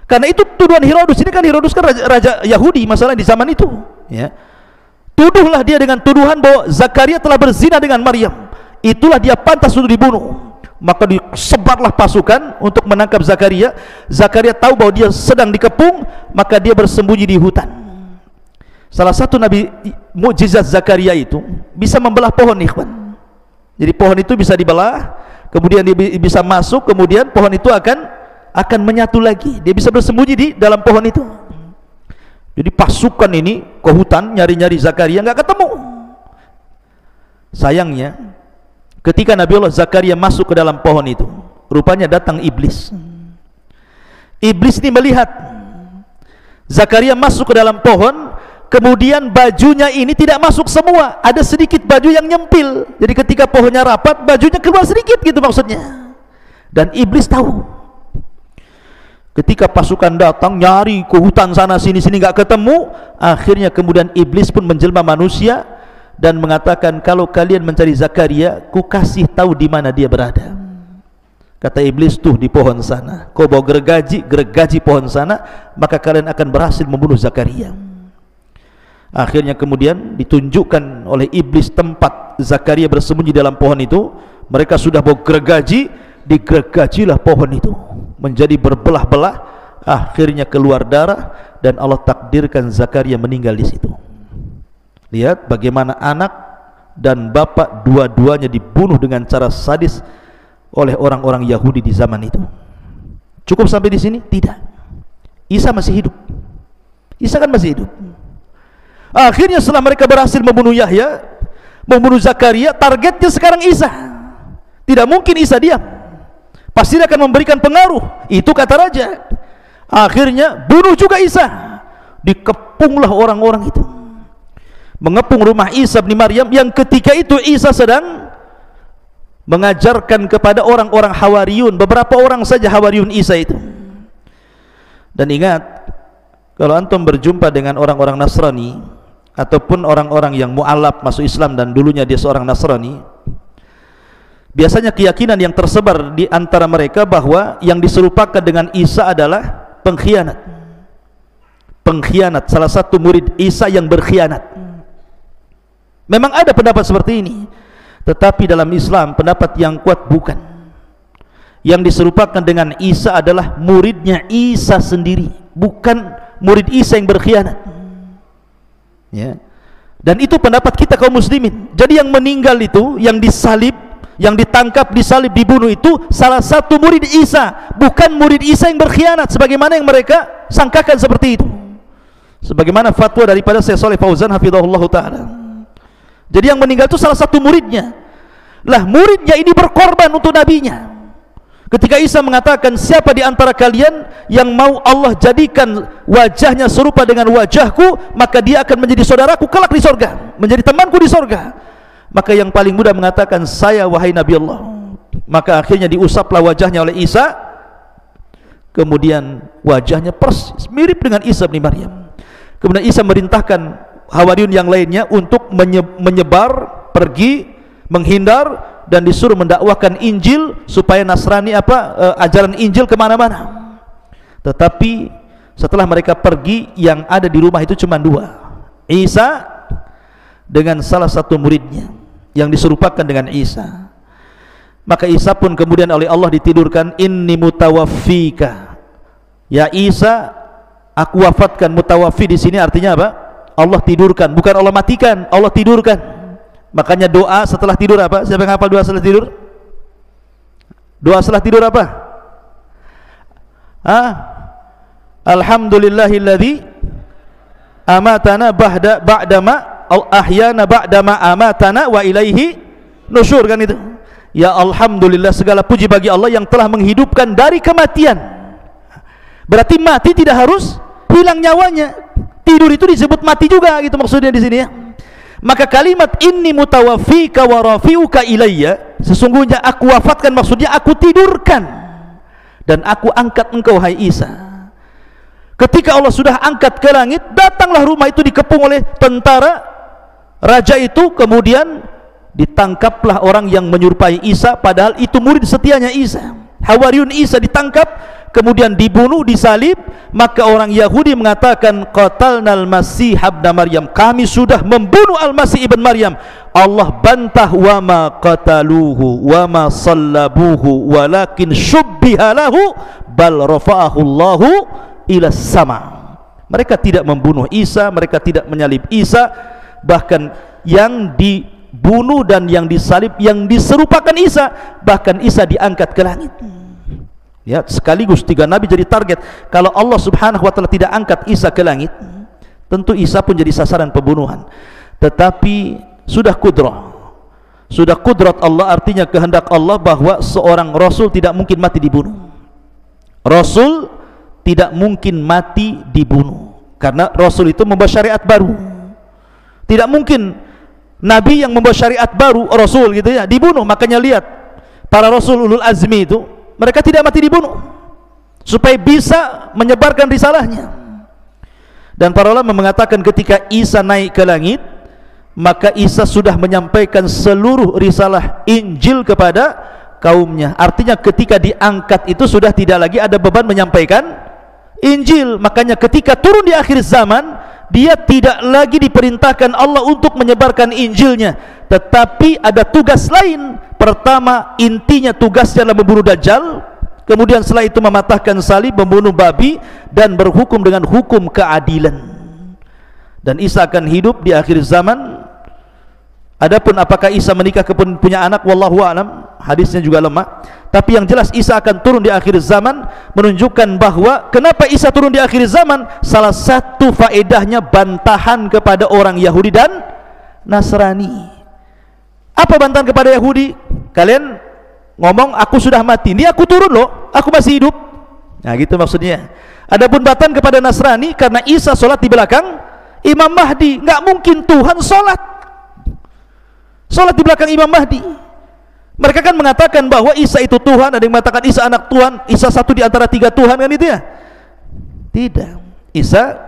[SPEAKER 1] Karena itu tuduhan Herodus. Ini kan Herodus kan raja Yahudi masalah di zaman itu, ya. Tuduhlah dia dengan tuduhan bahwa Zakaria telah berzina dengan Maryam. Itulah dia pantas untuk dibunuh. Maka disebarlah pasukan untuk menangkap Zakaria. Zakaria tahu bahwa dia sedang dikepung, maka dia bersembunyi di hutan. Salah satu nabi mukjizat Zakaria itu bisa membelah pohon, ikhwan. Jadi pohon itu bisa dibelah, kemudian dia bisa masuk, kemudian pohon itu akan menyatu lagi. Dia bisa bersembunyi di dalam pohon itu. Jadi pasukan ini ke hutan nyari-nyari Zakaria, nggak ketemu. Sayangnya, ketika Nabi Allah Zakaria masuk ke dalam pohon itu, rupanya datang iblis. Iblis ini melihat Zakaria masuk ke dalam pohon, kemudian bajunya ini tidak masuk semua, ada sedikit baju yang nyempil. Jadi ketika pohonnya rapat, bajunya keluar sedikit, gitu maksudnya. Dan iblis tahu. Ketika pasukan datang nyari ke hutan sana sini nggak ketemu, akhirnya kemudian iblis pun menjelma manusia dan mengatakan, kalau kalian mencari Zakaria, ku kasih tahu di mana dia berada. Kata iblis, tuh di pohon sana. Kau bawa gergaji pohon sana, maka kalian akan berhasil membunuh Zakaria. Akhirnya kemudian ditunjukkan oleh iblis tempat Zakaria bersembunyi dalam pohon itu. Mereka sudah bawa gergaji, digergajilah pohon itu menjadi berbelah-belah. Akhirnya keluar darah dan Allah takdirkan Zakaria meninggal di situ. Lihat bagaimana anak dan bapak dua-duanya dibunuh dengan cara sadis oleh orang-orang Yahudi di zaman itu. Cukup sampai di sini? Tidak. Isa masih hidup. Isa kan masih hidup. Akhirnya setelah mereka berhasil membunuh Yahya, membunuh Zakaria, targetnya sekarang Isa. Tidak mungkin Isa diam. Pasti akan memberikan pengaruh. Itu kata raja. Akhirnya bunuh juga Isa. Dikepunglah orang-orang itu, mengepung rumah Isa bin Maryam, yang ketika itu Isa sedang mengajarkan kepada orang-orang Hawariyun, beberapa orang saja Hawariyun Isa itu. Dan ingat, kalau antum berjumpa dengan orang-orang Nasrani ataupun orang-orang yang mu'alaf masuk Islam dan dulunya dia seorang Nasrani, biasanya keyakinan yang tersebar di antara mereka bahwa yang diserupakan dengan Isa adalah pengkhianat. Pengkhianat, salah satu murid Isa yang berkhianat. Memang ada pendapat seperti ini, tetapi dalam Islam pendapat yang kuat bukan. Yang diserupakan dengan Isa adalah muridnya Isa sendiri, bukan murid Isa yang berkhianat, ya. Dan itu pendapat kita kaum muslimin. Jadi yang meninggal itu, yang disalib, yang ditangkap, disalib, dibunuh itu salah satu murid Isa, bukan murid Isa yang berkhianat sebagaimana yang mereka sangkakan seperti itu. Sebagaimana fatwa daripada Syekh Shalih Fauzan hafizahullah taala. Jadi yang meninggal itu salah satu muridnya. Lah muridnya ini berkorban untuk nabinya. Ketika Isa mengatakan, siapa di antara kalian yang mau Allah jadikan wajahnya serupa dengan wajahku, maka dia akan menjadi saudaraku kelak di sorga, menjadi temanku di sorga. Maka yang paling mudah mengatakan, saya wahai Nabi Allah. Maka akhirnya diusaplah wajahnya oleh Isa, kemudian wajahnya persis mirip dengan Isa bin Maryam. Kemudian Isa merintahkan Hawariyun yang lainnya untuk menyebar, pergi, menghindar, dan disuruh mendakwahkan Injil supaya Nasrani ajaran Injil kemana-mana. Tetapi setelah mereka pergi, yang ada di rumah itu cuma dua, Isa dengan salah satu muridnya yang diserupakan dengan Isa. Maka Isa pun kemudian oleh Allah ditidurkan, inni mutawaffika, ya Isa, aku wafatkan. Mutawaffi di sini artinya apa? Allah tidurkan, bukan Allah matikan, Allah tidurkan. Makanya doa setelah tidur apa? Siapa yang hafal doa setelah tidur? Doa setelah tidur apa? Alhamdulillahilladzi amatana ba'dama ahyana ba'dama amatana wa ilaihi nusyur, kan itu. Ya alhamdulillah, segala puji bagi Allah yang telah menghidupkan dari kematian. Berarti mati tidak harus hilang nyawanya. Tidur itu disebut mati juga, gitu maksudnya di sini, ya. Maka kalimat inni mutawaffika wa rafi'uka ilayya, sesungguhnya aku wafatkan, maksudnya aku tidurkan dan aku angkat engkau hai Isa. Ketika Allah sudah angkat ke langit, datanglah rumah itu dikepung oleh tentara raja itu, kemudian ditangkaplah orang yang menyerupai Isa, padahal itu murid setianya Isa. Hawariyun Isa ditangkap, kemudian dibunuh, disalib. Maka orang Yahudi mengatakan, qatalnal Masih ibn Maryam, kami sudah membunuh Al-Masih ibn Maryam. Allah bantah, wa ma qataluhu wa ma sallabuhu walakin syubbiha lahu bal rafa'ahu Allahu ila sama. Mereka tidak membunuh Isa, mereka tidak menyalib Isa, bahkan yang dibunuh dan yang disalib, yang diserupakan Isa, bahkan Isa diangkat ke langit. Ya, sekaligus 3 nabi jadi target. Kalau Allah Subhanahu wa taala tidak angkat Isa ke langit, tentu Isa pun jadi sasaran pembunuhan. Tetapi sudah kudrah, sudah kudrat Allah, artinya kehendak Allah bahwa seorang rasul tidak mungkin mati dibunuh. Rasul tidak mungkin mati dibunuh, karena rasul itu membawa syariat baru. Tidak mungkin nabi yang membawa syariat baru, rasul gitu ya, dibunuh. Makanya lihat para rasul ulul azmi itu, mereka tidak mati dibunuh supaya bisa menyebarkan risalahnya. Dan para ulama mengatakan ketika Isa naik ke langit, maka Isa sudah menyampaikan seluruh risalah Injil kepada kaumnya. Artinya ketika diangkat itu sudah tidak lagi ada beban menyampaikan Injil. Makanya ketika turun di akhir zaman, dia tidak lagi diperintahkan Allah untuk menyebarkan Injilnya, tetapi ada tugas lain. Pertama, intinya tugasnya adalah membunuh Dajjal. Kemudian setelah itu mematahkan salib, membunuh babi, dan berhukum dengan hukum keadilan. Dan Isa akan hidup di akhir zaman. Adapun apakah Isa menikah kemudian punya anak, wallahu a'lam, hadisnya juga lemah. Tapi yang jelas Isa akan turun di akhir zaman, menunjukkan bahwa kenapa Isa turun di akhir zaman, salah satu faedahnya bantahan kepada orang Yahudi dan Nasrani. Apa bantahan kepada Yahudi? Kalian ngomong aku sudah mati, ini aku turun loh, aku masih hidup. Nah gitu maksudnya. Adapun bantahan kepada Nasrani, karena Isa sholat di belakang Imam Mahdi, nggak mungkin Tuhan sholat di belakang Imam Mahdi. Mereka kan mengatakan bahwa Isa itu Tuhan, ada yang mengatakan Isa anak Tuhan, Isa satu di antara 3 Tuhan, kan itu ya? Tidak. Isa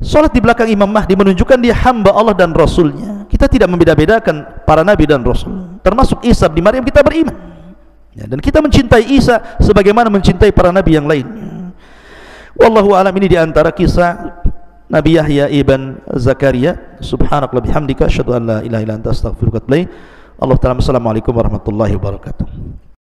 [SPEAKER 1] sholat di belakang Imam Mahdi, menunjukkan dia hamba Allah dan Rasulnya. Kita tidak membeda-bedakan para nabi dan Rasul, termasuk Isa bin Maryam kita beriman ya, dan kita mencintai Isa sebagaimana mencintai para nabi yang lainnya. Wallahu a'lam. Ini diantara kisah Nabi Yahya ibn Zakaria. Subhanakallahumma bihamdika asyhadu an la ilaha illa anta astaghfiruka wa atubu ilaik. Assalamualaikum warahmatullahi wabarakatuh.